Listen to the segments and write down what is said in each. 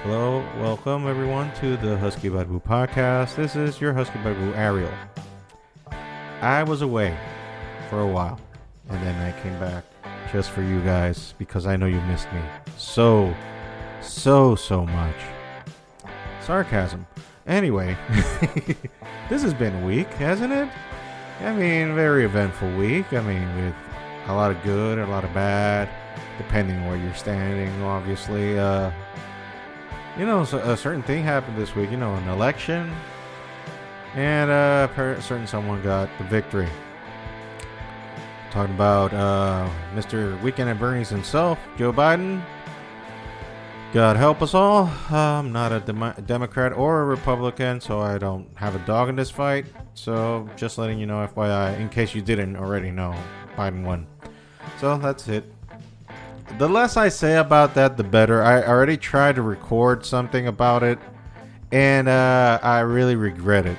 Hello, welcome everyone to the Husky Bugaboo podcast. This is your Husky Bugaboo Ariel. I was away for a while, and then I came back just for you guys because I know you missed me so much. Sarcasm. Anyway, this has been a week, hasn't it? I mean, very eventful week. I mean, with a lot of good, a lot of bad, depending on where you're standing, obviously. So a certain thing happened this week, an election, and certain someone got the victory. Talking about Mr. Weekend at Bernie's himself, Joe Biden. God help us all. I'm not a Democrat or a Republican, so I don't have a dog in this fight. So just letting you know, FYI, in case you didn't already know, Biden won. So that's it. The less I say about that, the better. I already tried to record something about it, and I really regret it.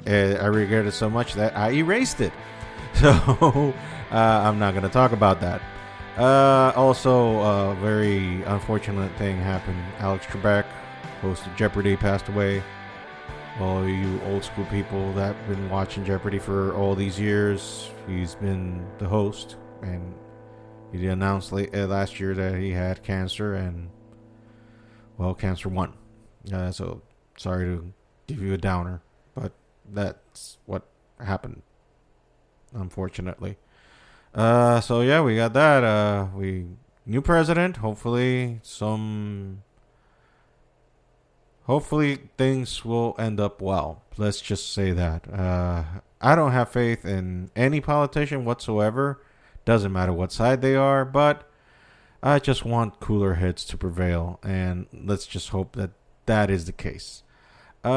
I regret it so much that I erased it. So I'm not going to talk about that. Also, a very unfortunate thing happened. Alex Trebek, host of Jeopardy, passed away. All you old school people that have been watching Jeopardy for all these years, he's been the host, and he announced last year that he had cancer, and, well, cancer won. So, sorry to give you a downer, but that's what happened, unfortunately. So, yeah, we got that. New president. Hopefully things will end up well. Let's just say that. I don't have faith in any politician whatsoever. Doesn't matter what side they are, but I just want cooler heads to prevail, and let's just hope that that is the case. We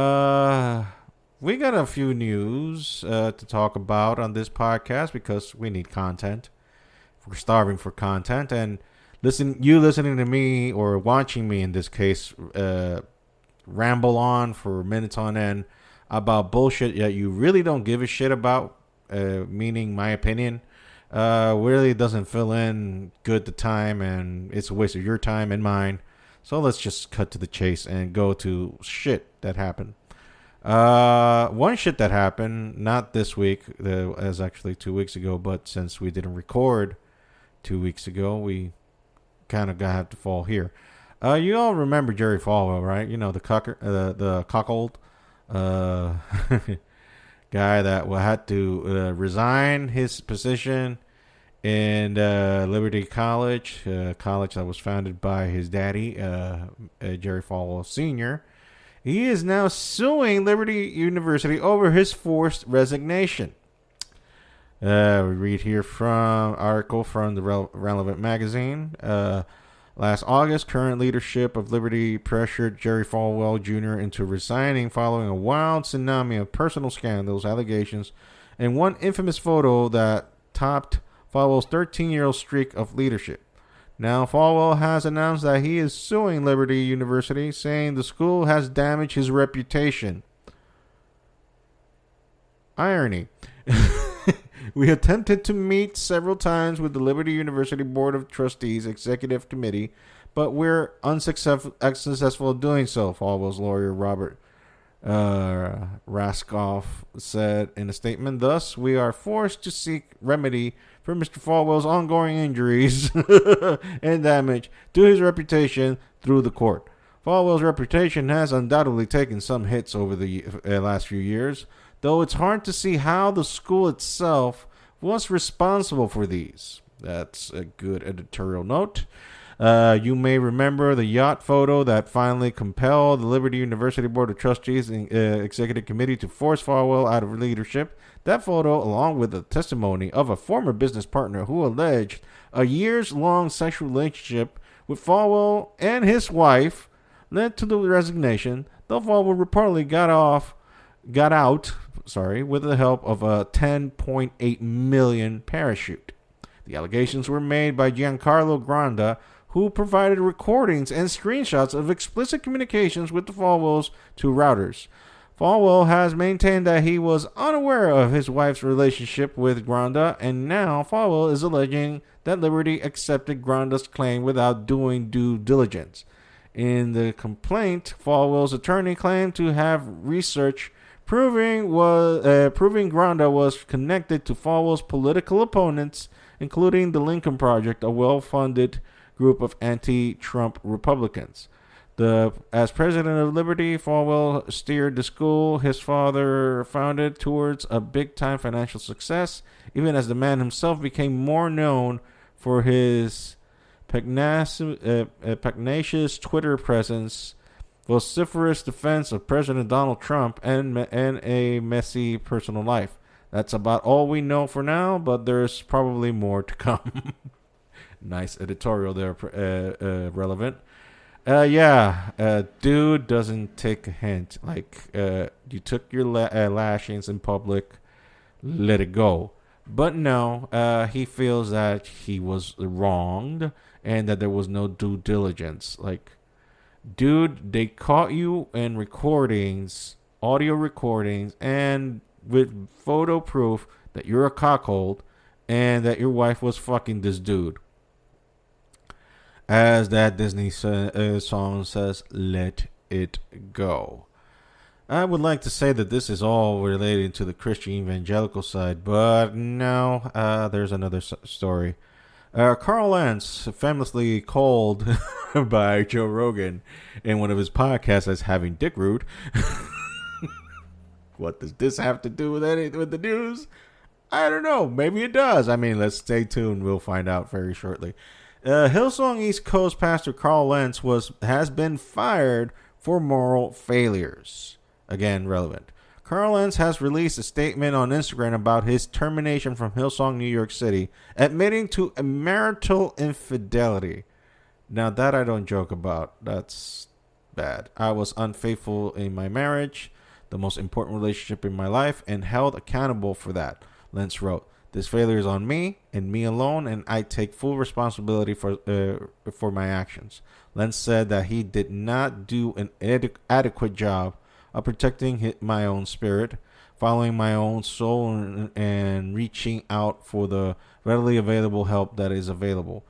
got a few news to talk about on this podcast because we need content. We're starving for content, and listening to me, or watching me in this case, ramble on for minutes on end about bullshit that you really don't give a shit about, meaning my opinion. Really doesn't fill in good the time, and it's a waste of your time and mine. So let's just cut to the chase and go to shit that happened. One shit that happened, not this week, as actually 2 weeks ago, but since we didn't record 2 weeks ago, we kind of have to fall here. You all remember Jerry Falwell, right? The cuckold guy that had to resign his position in Liberty College, a college that was founded by his daddy, Jerry Falwell Sr. He is now suing Liberty University over his forced resignation. We read here from article from the Relevant magazine. Last August, current leadership of Liberty pressured Jerry Falwell Jr. into resigning following a wild tsunami of personal scandals, allegations, and one infamous photo that topped Falwell's 13-year streak of leadership. Now, Falwell has announced that he is suing Liberty University, saying the school has damaged his reputation. Irony. We attempted to meet several times with the Liberty University Board of Trustees Executive Committee, but we're unsuccessful at doing so, Falwell's lawyer Robert Raskoff said in a statement. Thus, we are forced to seek remedy for Mr. Falwell's ongoing injuries and damage to his reputation through the court. Falwell's reputation has undoubtedly taken some hits over the last few years, though it's hard to see how the school itself was responsible for these. That's a good editorial note. You may remember the yacht photo that finally compelled the Liberty University Board of Trustees and Executive Committee to force Falwell out of leadership. That photo, along with the testimony of a former business partner who alleged a years-long sexual relationship with Falwell and his wife, led to the resignation, though Falwell reportedly got out with the help of a $10.8 million parachute. The allegations were made by Giancarlo Granda, who provided recordings and screenshots of explicit communications with the Falwells to routers. Falwell has maintained that he was unaware of his wife's relationship with Granda, and now Falwell is alleging that Liberty accepted Granda's claim without doing due diligence. In the complaint, Falwell's attorney claimed to have research proving Granda was connected to Falwell's political opponents, including the Lincoln Project, a well-funded group of anti-Trump Republicans. As president of Liberty, Falwell steered the school his father founded towards a big-time financial success, even as the man himself became more known for his pugnacious Twitter presence, vociferous defense of President Donald Trump, and a messy personal life. That's about all we know for now, but there's probably more to come. Nice editorial there, relevant. Dude doesn't take a hint. Like, you took your lashings in public, let it go. But no, he feels that he was wronged and that there was no due diligence. Like, dude, they caught you in recordings, audio recordings, and with photo proof that you're a cockhold and that your wife was fucking this dude. As that Disney song says, let it go. I would like to say that this is all related to the Christian evangelical side, but no, there's another story. Carl Lentz, famously called by Joe Rogan in one of his podcasts as having dick root. What does this have to do with the news? I don't know. Maybe it does. I mean, let's stay tuned. We'll find out very shortly. Hillsong East Coast pastor Carl Lentz has been fired for moral failures. Again, relevant. Carl Lentz has released a statement on Instagram about his termination from Hillsong New York City, admitting to a marital infidelity. Now that I don't joke about. That's bad. I was unfaithful in my marriage, the most important relationship in my life, and held accountable for that, Lentz wrote. This failure is on me and me alone, and I take full responsibility for my actions. Lentz said that he did not do an adequate job of protecting my own spirit, following my own soul, and reaching out for the readily available help that is available.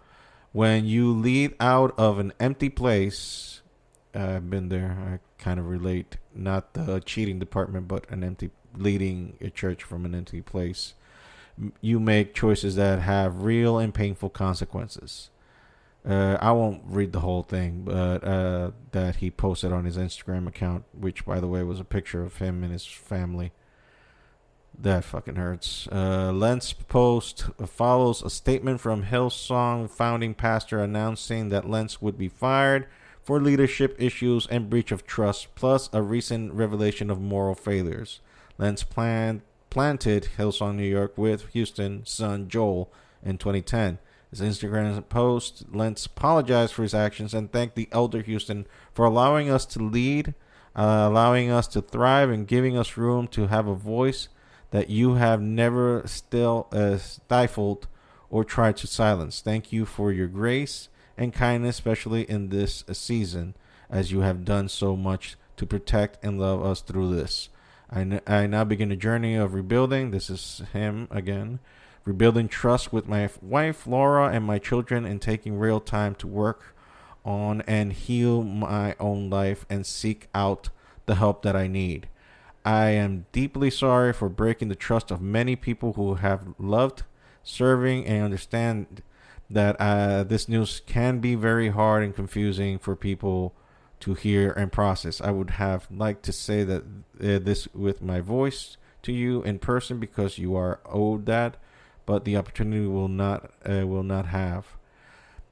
When you lead out of an empty place, I've been there, I kind of relate, not the cheating department, but leading a church from an empty place. You make choices that have real and painful consequences. I won't read the whole thing, but that he posted on his Instagram account, which, by the way, was a picture of him and his family. That fucking hurts. Lentz post follows a statement from Hillsong founding pastor announcing that Lentz would be fired for leadership issues and breach of trust, plus a recent revelation of moral failures. Lentz planted Hillsong New York with Houston's son Joel in 2010. His Instagram post, Lentz apologized for his actions and thanked the elder Houston for allowing us to lead, allowing us to thrive, and giving us room to have a voice that you have never stifled or tried to silence. Thank you for your grace and kindness, especially in this season, as you have done so much to protect and love us through this. I now begin a journey of rebuilding. This is him again. Rebuilding trust with my wife, Laura, and my children, and taking real time to work on and heal my own life and seek out the help that I need. I am deeply sorry for breaking the trust of many people who have loved serving and understand that this news can be very hard and confusing for people to hear and process. I would have liked to say that this with my voice to you in person because you are owed that, but the opportunity will not have.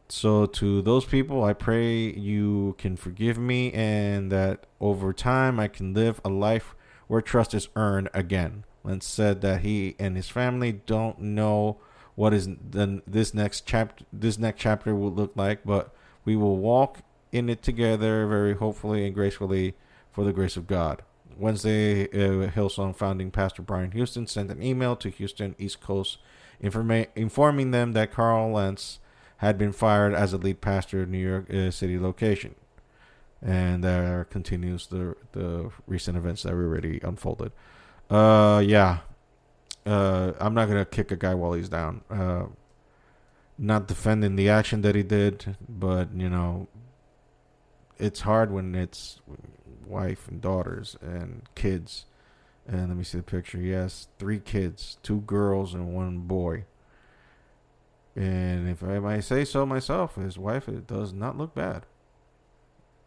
So to those people, I pray you can forgive me and that over time I can live a life where trust is earned again. Lentz said that he and his family don't know what this next chapter will look like, but we will walk in it together very hopefully and gracefully for the grace of God. Wednesday, Hillsong founding pastor Brian Houston sent an email to Houston East Coast informing them that Carl Lentz had been fired as a lead pastor of New York City location. And there continues the recent events that were already unfolded. I'm not going to kick a guy while he's down. Not defending the action that he did, but, it's hard when it's wife and daughters and kids. And let me see the picture. He has 3 kids, 2 girls and 1 boy. And if I might say so myself, his wife, it does not look bad.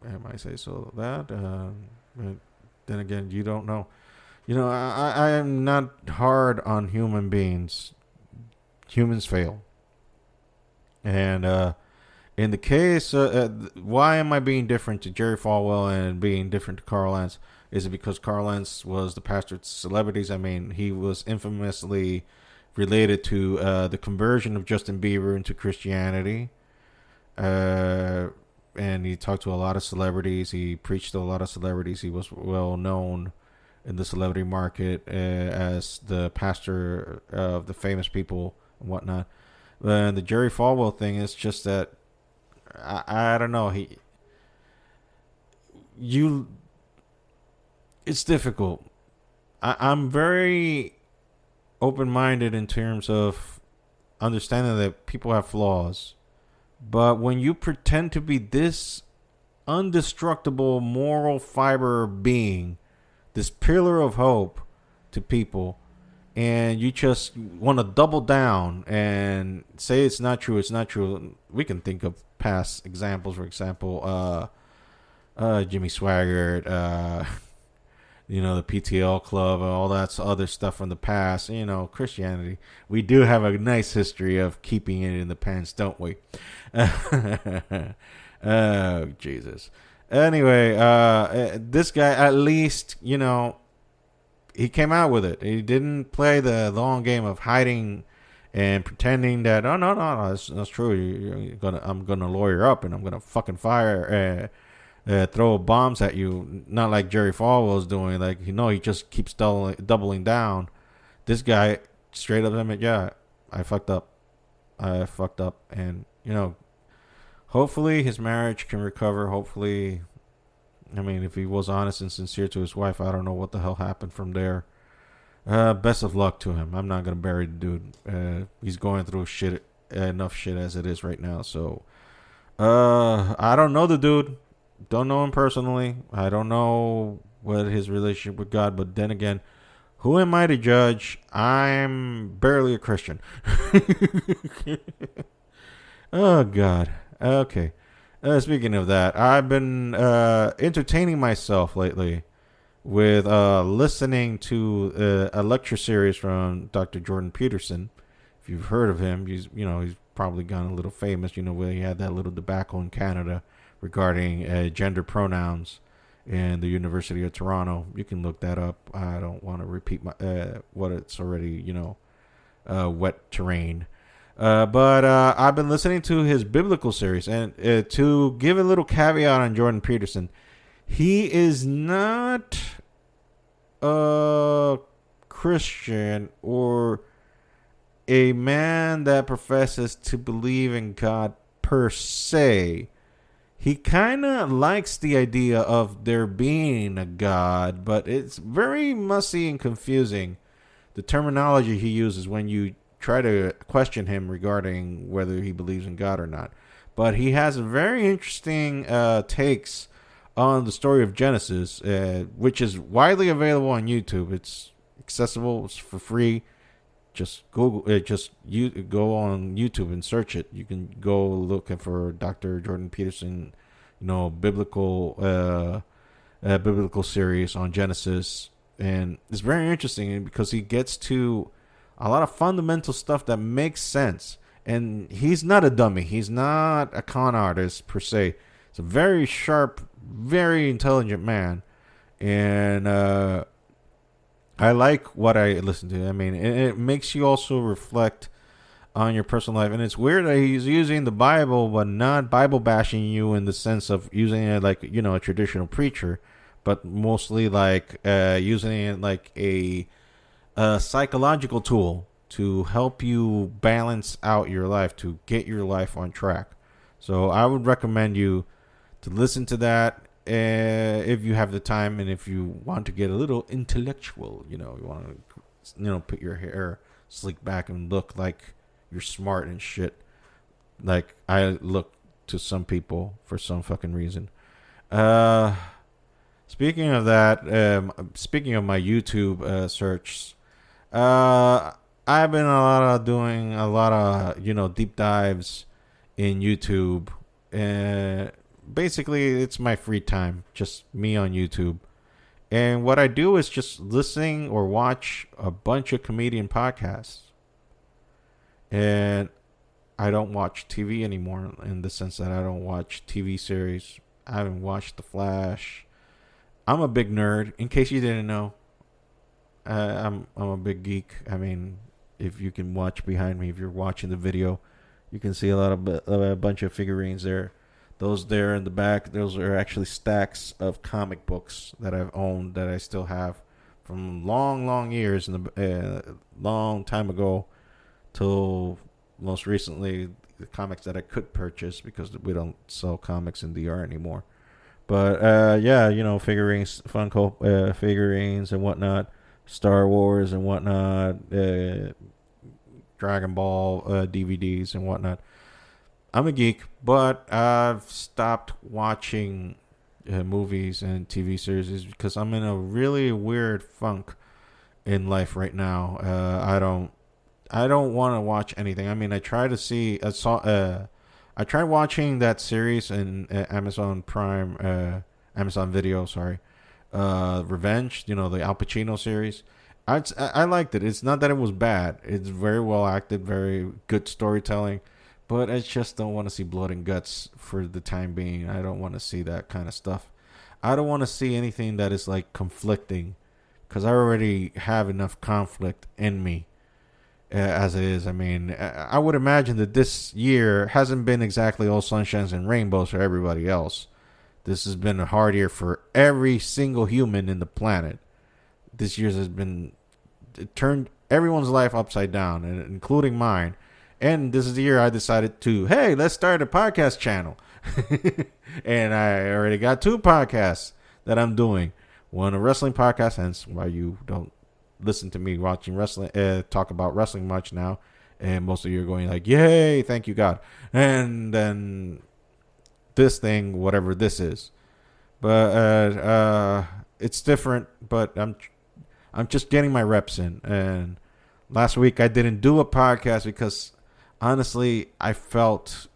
I might say so that. But then again, you don't know. I am not hard on human beings. Humans fail. And in the case, why am I being different to Jerry Falwell and being different to Carl Lentz? Is it because Carl Lentz was the pastor to celebrities? I mean, he was infamously related to the conversion of Justin Bieber into Christianity. And he talked to a lot of celebrities. He preached to a lot of celebrities. He was well known in the celebrity market as the pastor of the famous people and whatnot. And the Jerry Falwell thing is just that I don't know. It's difficult. I'm very open-minded in terms of understanding that people have flaws. But when you pretend to be this indestructible moral fiber being, this pillar of hope to people, and you just want to double down and say it's not true, we can think of past examples. For example, Jimmy Swaggart, the PTL Club, and all that other stuff from the past. Christianity. We do have a nice history of keeping it in the pants, don't we? Oh, Jesus. Anyway, this guy, at least, he came out with it. He didn't play the long game of hiding and pretending that, oh, no, that's true. I'm gonna lawyer up and I'm gonna fucking fire, throw bombs at you. Not like Jerry Falwell's doing. Like, he just keeps doubling down. This guy straight up admit, yeah, I fucked up. And, hopefully his marriage can recover. Hopefully, if he was honest and sincere to his wife, I don't know what the hell happened from there. Best of luck to him. I'm not going to bury the dude. He's going through enough shit as it is right now. So, I don't know the dude. Don't know him personally. I don't know what his relationship with God, but then again, who am I to judge? I'm barely a Christian. Oh, God. Okay. Speaking of that, I've been entertaining myself lately with listening to a lecture series from Dr. Jordan Peterson. If you've heard of him, he's probably gone a little famous, where he had that little debacle in Canada regarding gender pronouns in the University of Toronto. You can look that up. I don't want to repeat what it's already, wet terrain. But I've been listening to his biblical series, and to give a little caveat on Jordan Peterson, he is not a Christian or a man that professes to believe in God per se. He kind of likes the idea of there being a God, but it's very messy and confusing, the terminology he uses when you try to question him regarding whether he believes in God or not. But he has very interesting takes on the story of Genesis, which is widely available on YouTube. It's accessible. It's for free. Just Google it. You go on YouTube and search it. You can go looking for Dr. Jordan Peterson, biblical series on Genesis, and it's very interesting because he gets to a lot of fundamental stuff that makes sense. And he's not a dummy. He's not a con artist per se. He's a very sharp, very intelligent man, and I like what I listen to. It makes you also reflect on your personal life. And it's weird that he's using the Bible, but not Bible bashing you in the sense of using it like, a traditional preacher, but mostly like using it like a psychological tool to help you balance out your life, to get your life on track. So I would recommend you to listen to that if you have the time, and if you want to get a little intellectual, you want to, put your hair slick back and look like you're smart and shit, like I look to some people for some fucking reason. Uh, Speaking of that, speaking of my YouTube search, uh, I've been doing a lot of deep dives in YouTube. Basically, it's my free time, just me on YouTube. And what I do is just listening or watch a bunch of comedian podcasts. And I don't watch TV anymore in the sense that I don't watch TV series. I haven't watched The Flash. I'm a big nerd. In case you didn't know, I'm a big geek. I mean, if you can watch behind me, if you're watching the video, you can see a bunch of figurines there. Those there in the back, those are actually stacks of comic books that I've owned that I still have from long, long years in the long time ago till most recently the comics that I could purchase because we don't sell comics in DR anymore. But yeah, figurines, Funko figurines and whatnot, Star Wars and whatnot, Dragon Ball DVDs and whatnot. I'm a geek, but I've stopped watching movies and TV series because I'm in a really weird funk in life right now. I don't want to watch anything. I mean, I tried watching that series in Amazon Prime, Amazon Video, sorry, Revenge. The Al Pacino series. I liked it. It's not that it was bad. It's very well acted, very good storytelling, but I just don't want to see blood and guts for the time being. I don't want to see that kind of stuff. I don't want to see anything that is like conflicting, because I already have enough conflict in me as it is. I mean, I would imagine that this year hasn't been exactly all sunshines and rainbows for everybody else. This has been a hard year for every single human in the planet. This year has been it turned everyone's life upside down, including mine. And this is the year I decided to, hey, let's start a podcast channel. And I already got 2 podcasts that I'm doing. One a wrestling podcast, hence why you don't listen to me watching wrestling, talk about wrestling much now. And most of you are going like, yay, thank you, God. And then this thing, whatever this is. But it's different, but I'm just getting my reps in. And last week I didn't do a podcast because honestly, I felt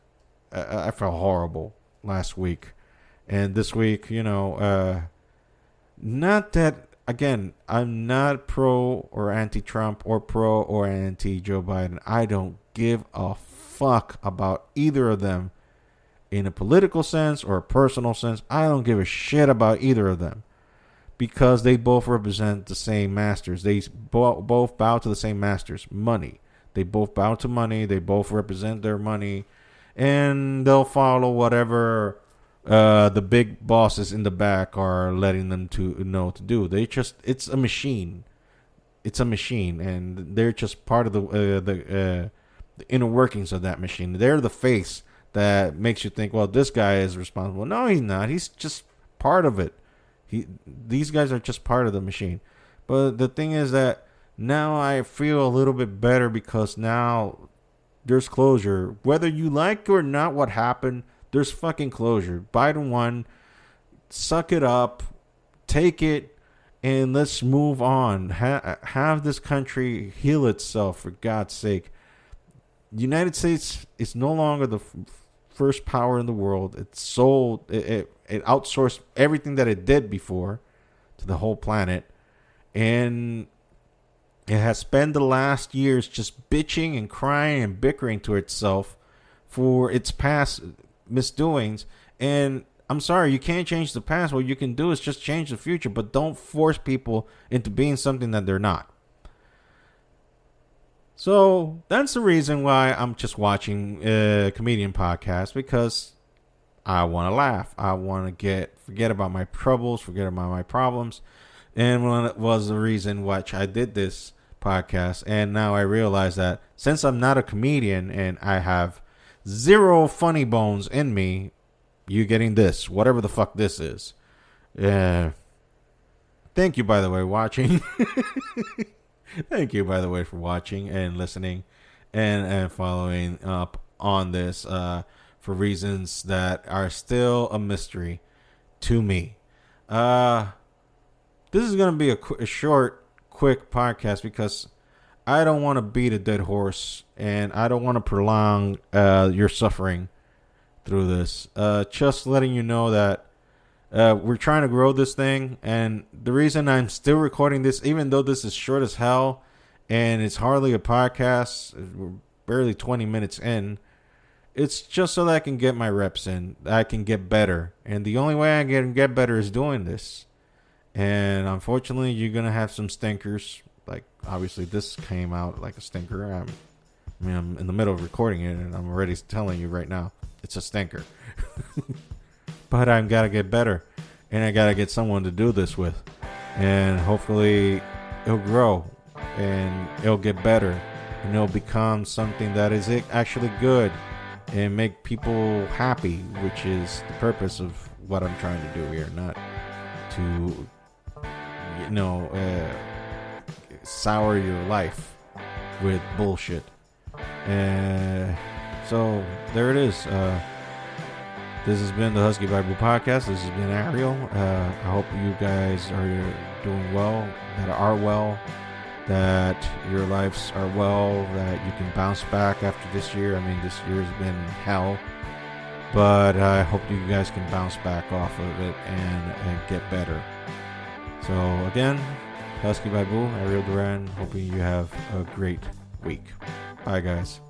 horrible last week. And this week, not that, again, I'm not pro or anti-Trump or pro or anti-Joe Biden. I don't give a fuck about either of them in a political sense or a personal sense. I don't give a shit about either of them because they both represent the same masters. They both bow to the same masters, money. They both bow to money. They both represent their money. And they'll follow whatever the big bosses in the back are letting them to know to do. It's a machine. It's a machine, and they're just part of the inner workings of that machine. They're the face that makes you think, well, this guy is responsible. No, he's not. He's just part of it. These guys are just part of the machine. But the thing is that now I feel a little bit better because now there's closure. Whether you like or not what happened, there's fucking closure. Biden won. Suck it up. Take it. And let's move on. Have this country heal itself, for God's sake. The United States is no longer the first power in the world. It outsourced everything that it did before to the whole planet. And it has spent the last years just bitching and crying and bickering to itself for its past misdoings. And I'm sorry, you can't change the past. What you can do is just change the future, but don't force people into being something that they're not. So that's the reason why I'm just watching comedian podcasts, because I want to laugh. I want to forget about my troubles, forget about my problems. And when it was the reason which I did this podcast. And now I realize that since I'm not a comedian and I have zero funny bones in me, you getting this, whatever the fuck this is. Thank you, by the way, watching. Thank you, by the way, for watching and listening and following up on this for reasons that are still a mystery to me. This is going to be a short, quick podcast because I don't want to beat a dead horse and I don't want to prolong your suffering through this. Just letting you know that we're trying to grow this thing, and the reason I'm still recording this, even though this is short as hell and it's hardly a podcast, we're barely 20 minutes in, it's just so that I can get my reps in, I can get better, and the only way I can get better is doing this. And unfortunately, you're gonna have some stinkers. Like, obviously, this came out like a stinker. I'm in the middle of recording it, and I'm already telling you right now, it's a stinker. But I've got to get better, and I got to get someone to do this with, and hopefully, it'll grow, and it'll get better, and it'll become something that is actually good, and make people happy, which is the purpose of what I'm trying to do here, not to, sour your life with bullshit. So there it is. This has been the Husky Bible Podcast. This has been Ariel. I hope you guys are doing well, that your lives are well, that you can bounce back after this year. I mean, this year has been hell, but I hope you guys can bounce back off of it and get better. So again, Husky Bible, Ariel Duran, hoping you have a great week. Bye, guys.